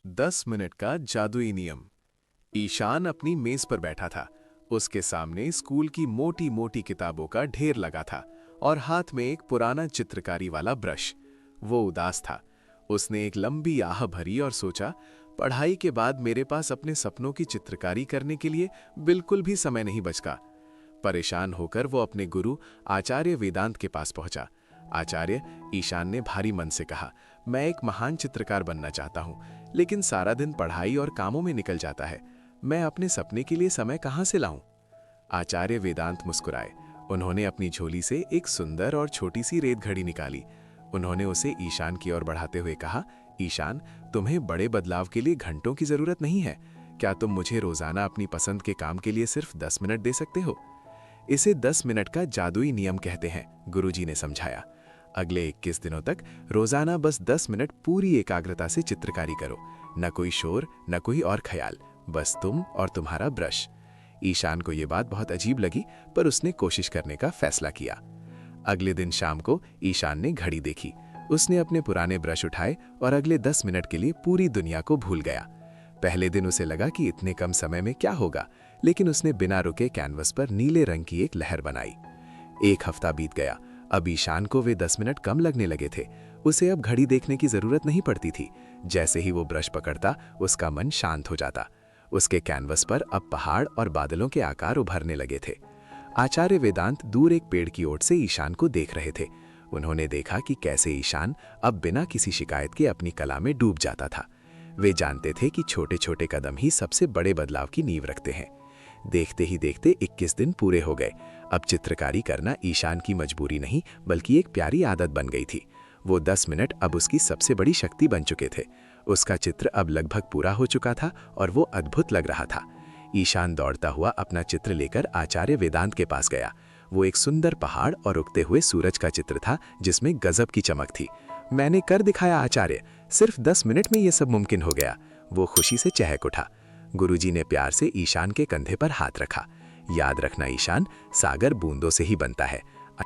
10 minute का जादुई नियम। ईशान अपनी मेज पर बैठा था। उसके सामने स्कूल की मोटी मोटी किताबों का ढेर लगा था और हाथ में एक पुराना चित्रकारी वाला ब्रश। वो उदास था। उसने एक लंबी आह भरी और सोचा, पढ़ाई के बाद मेरे पास अपने सपनों की चित्रकारी करने के लिए बिल्कुल भी समय नहीं बचता। परेशान होकर वो अपने गुरु आचार्य वेदांत के पास पहुंचा। आचार्य, ईशान ने भारी मन से कहा, मैं एक महान चित्रकार बनना चाहता हूं, लेकिन सारा दिन पढ़ाई और कामों में निकल जाता है। मैं अपने सपने के लिए समय कहां से लाऊं? आचार्य वेदांत मुस्कुराए। उन्होंने अपनी झोली से एक सुंदर और छोटी सी रेत घड़ी निकाली। उन्होंने उसे ईशान की ओर बढ़ाते हुए कहा, ईशान, तुम्हें बड़े बदलाव के लिए घंटों की जरूरत नहीं है। क्या तुम मुझे रोजाना अपनी पसंद के काम के लिए सिर्फ 10 मिनट दे सकते हो? इसे 10 मिनट का जादुई नियम कहते हैं, गुरुजी ने समझाया। अगले 21 दिनों तक रोजाना बस 10 मिनट पूरी एकाग्रता से चित्रकारी करो। न कोई शोर, न कोई और ख्याल, बस तुम और तुम्हारा ब्रश। ईशान को यह बात बहुत अजीब लगी, पर उसने कोशिश करने का फैसला किया। अगले दिन शाम को ईशान ने घड़ी देखी। उसने अपने पुराने ब्रश उठाए और अगले 10 मिनट के लिए पूरी दुनिया को भूल गया। पहले दिन उसे लगा कि इतने कम समय में क्या होगा, लेकिन उसने बिना रुके कैनवस पर नीले रंग की एक लहर बनाई। एक हफ्ता बीत गया। अब ईशान को वे 10 मिनट कम लगने लगे थे। उसे अब घड़ी देखने की जरूरत नहीं पड़ती थी। जैसे ही वो ब्रश पकड़ता, उसका मन शांत हो जाता। उसके कैनवस पर अब पहाड़ और बादलों के आकार उभरने लगे थे। आचार्य वेदांत दूर एक पेड़ की ओर से ईशान को देख रहे थे। उन्होंने देखा कि कैसे ईशान अब बिना किसी शिकायत के अपनी कला में डूब जाता था। वे जानते थे कि छोटे छोटे कदम ही सबसे बड़े बदलाव की नींव रखते हैं। देखते ही देखते 21 दिन पूरे हो गए। अब चित्रकारी करना ईशान की मजबूरी नहीं, बल्कि एक प्यारी आदत बन गई थी। वो 10 मिनट अब उसकी सबसे बड़ी शक्ति बन चुके थे। उसका चित्र अब लगभग पूरा हो चुका था और वो अद्भुत लग रहा था। ईशान दौड़ता हुआ अपना चित्र लेकर आचार्य वेदांत के पास गया। वो एक सुंदर पहाड़ और उगते हुए सूरज का चित्र था, जिसमें गजब की चमक थी। मैंने कर दिखाया आचार्य, सिर्फ 10 मिनट में ये सब मुमकिन हो गया। वो खुशी से चहक उठा। गुरुजी ने प्यार से ईशान के कंधे पर हाथ रखा। याद रखना ईशान, सागर बूंदों से ही बनता है।